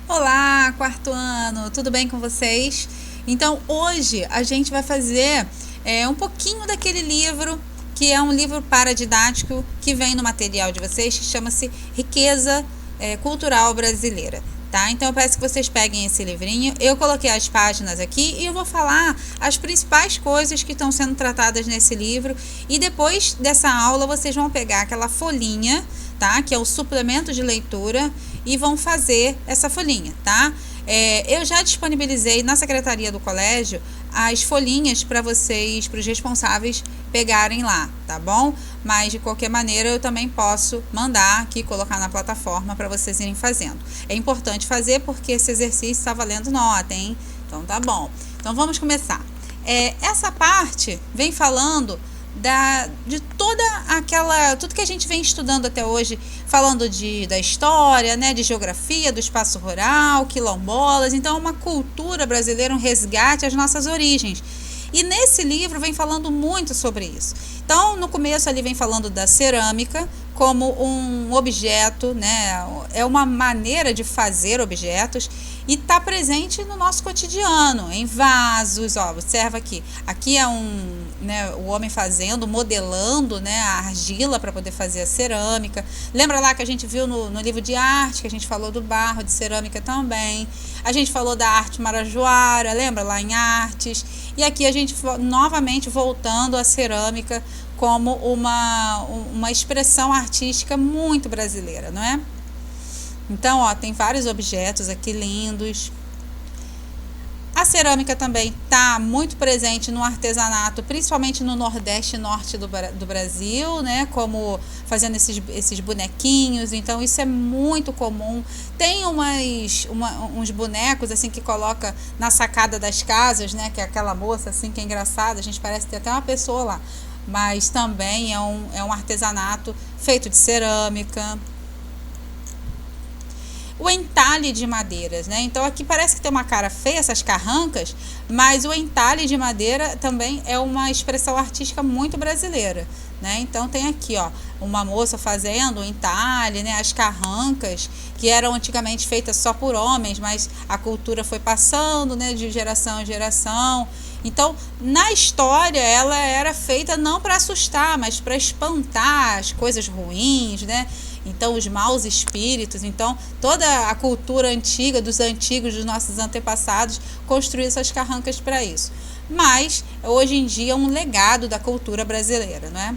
Olá, quarto ano, tudo bem com vocês? Então, hoje a gente vai fazer um pouquinho daquele livro que é um livro paradidático que vem no material de vocês, que chama-se Riqueza Cultural Brasileira. Tá? Então eu peço que vocês peguem esse livrinho, eu coloquei as páginas aqui e eu vou falar as principais coisas que estão sendo tratadas nesse livro, e depois dessa aula vocês vão pegar aquela folhinha, tá? Que é o suplemento de leitura, e vão fazer essa folhinha, tá? Eu já disponibilizei na secretaria do colégio as folhinhas para vocês, para os responsáveis pegarem lá, tá bom? Mas de qualquer maneira eu também posso mandar aqui, colocar na plataforma para vocês irem fazendo. É importante fazer porque esse exercício está valendo nota, hein? Então tá bom. Então vamos começar. Essa parte vem falando de toda tudo que a gente vem estudando até hoje, falando da história, né, de geografia, do espaço rural, quilombolas. Então é uma cultura brasileira, um resgate às nossas origens. E nesse livro vem falando muito sobre isso. Então, no começo ali vem falando da cerâmica como um objeto, né? É uma maneira de fazer objetos e está presente no nosso cotidiano, em vasos, ó, observa aqui. Aqui é o homem fazendo, modelando, né, a argila para poder fazer a cerâmica. Lembra lá que a gente viu no livro de arte, que a gente falou do barro, de cerâmica também. A gente falou da arte marajoara, lembra lá em artes? E aqui a gente novamente voltando à cerâmica como uma expressão artística muito brasileira, não é? Então, ó, tem vários objetos aqui lindos. A cerâmica também está muito presente no artesanato, principalmente no Nordeste e Norte do Brasil, né? Como fazendo esses bonequinhos. Então, isso é muito comum. Tem uns bonecos assim que coloca na sacada das casas, né? Que é aquela moça assim que é engraçada. A gente parece ter até uma pessoa lá. Mas também é um artesanato feito de cerâmica. O entalhe de madeiras, né? Então aqui parece que tem uma cara feia, essas carrancas, mas o entalhe de madeira também é uma expressão artística muito brasileira, né? Então tem aqui, ó, uma moça fazendo o entalhe, né? As carrancas, que eram antigamente feitas só por homens, mas a cultura foi passando, né, de geração em geração. Então, na história, ela era feita não para assustar, mas para espantar as coisas ruins, né? Então, os maus espíritos. Então, toda a cultura antiga, dos antigos, dos nossos antepassados, construiu essas carrancas para isso. Mas, hoje em dia, é um legado da cultura brasileira, não é?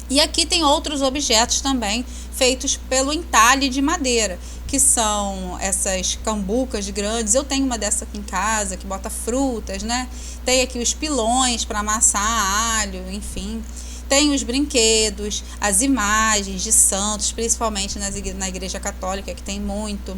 E aqui tem outros objetos também feitos pelo entalhe de madeira, que são essas cambucas grandes. Eu tenho uma dessa aqui em casa, que bota frutas, né? Tem aqui os pilões para amassar alho, enfim. Tem os brinquedos, as imagens de santos, principalmente na Igreja Católica, que tem muito.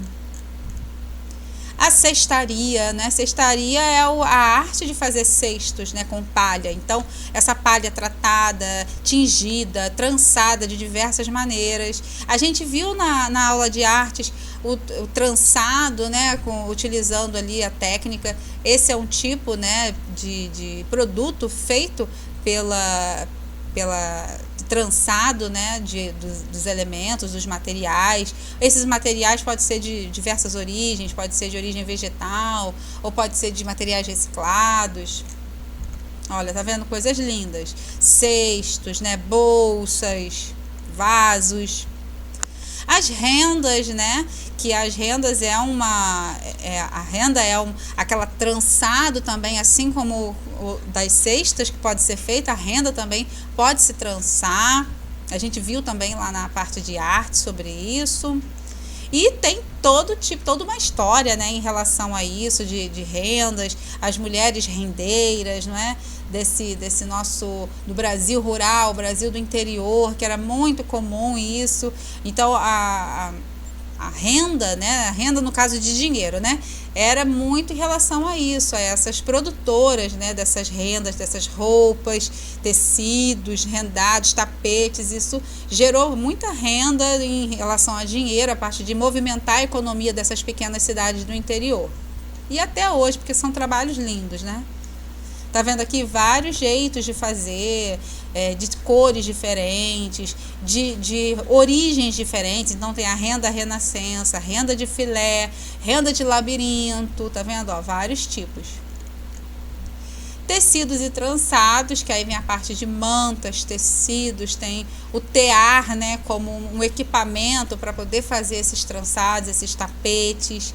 A cestaria, né? Cestaria é a arte de fazer cestos, né, com palha. Então, essa palha tratada, tingida, trançada de diversas maneiras. A gente viu na aula de artes o trançado, né, utilizando ali a técnica. Esse é um tipo, né, de produto feito pela trançado, né, dos elementos, dos materiais. Esses materiais podem ser de diversas origens, pode ser de origem vegetal ou pode ser de materiais reciclados. Olha, tá vendo coisas lindas? Cestos, né, bolsas, vasos. As rendas, né? Que as rendas a renda é aquela trançado também, assim como das cestas que pode ser feita, a renda também pode se trançar. A gente viu também lá na parte de arte sobre isso. E tem toda uma história, né, em relação a isso, de rendas, as mulheres rendeiras, não é? Desse nosso, do Brasil rural, Brasil do interior, que era muito comum isso. Então, a renda, né, a renda no caso de dinheiro, né, era muito em relação a isso, a essas produtoras, né, dessas rendas, dessas roupas, tecidos, rendados, tapetes. Isso gerou muita renda em relação a dinheiro, a parte de movimentar a economia dessas pequenas cidades do interior. E até hoje, porque são trabalhos lindos, né? Tá vendo aqui vários jeitos de fazer, de cores diferentes, de origens diferentes. Então tem a renda renascença, renda de filé, renda de labirinto, tá vendo? Ó, vários tipos. Tecidos e trançados, que aí vem a parte de mantas, tecidos, tem o tear, né, como um equipamento para poder fazer esses trançados, esses tapetes.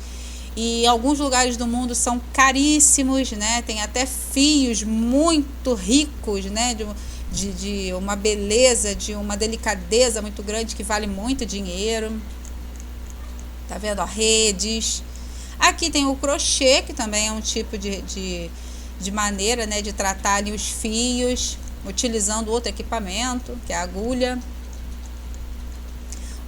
E alguns lugares do mundo são caríssimos, né? Tem até fios muito ricos, né? De uma beleza, de uma delicadeza muito grande que vale muito dinheiro. Tá vendo? Ó, redes. Aqui tem o crochê, que também é um tipo de maneira, né, de tratar ali os fios, utilizando outro equipamento, que é a agulha.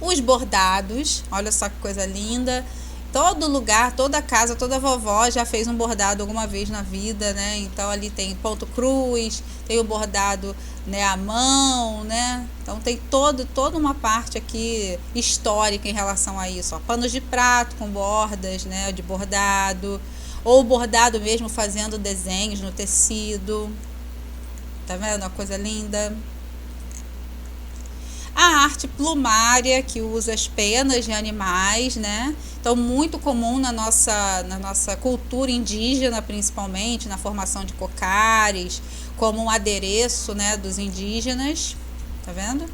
Os bordados, olha só que coisa linda. Todo lugar, toda casa, toda vovó já fez um bordado alguma vez na vida, né? Então ali tem ponto cruz, tem o bordado, né, à mão, né? Então tem toda uma parte aqui histórica em relação a isso. Ó, panos de prato com bordas, né, de bordado, ou bordado mesmo fazendo desenhos no tecido. Tá vendo? Uma coisa linda. A arte plumária, que usa as penas de animais, né? Então, muito comum na nossa cultura indígena, principalmente, na formação de cocares, como um adereço, né, dos indígenas. Tá vendo?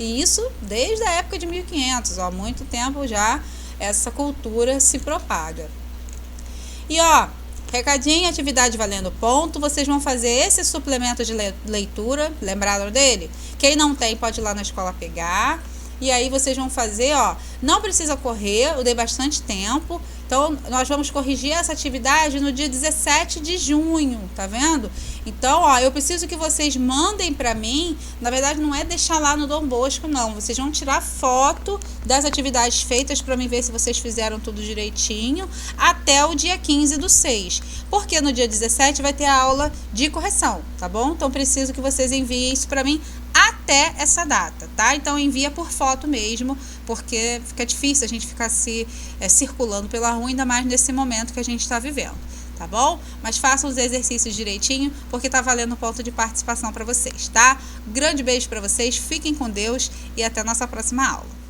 E isso desde a época de 1500, ó, há muito tempo já essa cultura se propaga. E ó, recadinho, atividade valendo ponto, vocês vão fazer esse suplemento de leitura, lembraram dele? Quem não tem pode ir lá na escola pegar, e aí vocês vão fazer, ó, não precisa correr, eu dei bastante tempo, então nós vamos corrigir essa atividade no dia 17 de junho, tá vendo? Então, ó, eu preciso que vocês mandem pra mim, na verdade não é deixar lá no Dom Bosco não, vocês vão tirar foto das atividades feitas para mim ver se vocês fizeram tudo direitinho, até o dia 15/6, porque no dia 17 vai ter a aula de correção, tá bom? Então preciso que vocês enviem isso para mim até essa data, tá? Então envia por foto mesmo, porque fica difícil a gente ficar circulando pela rua, ainda mais nesse momento que a gente está vivendo, tá bom? Mas façam os exercícios direitinho, porque tá valendo ponto de participação para vocês, tá? Grande beijo para vocês, fiquem com Deus e até a nossa próxima aula.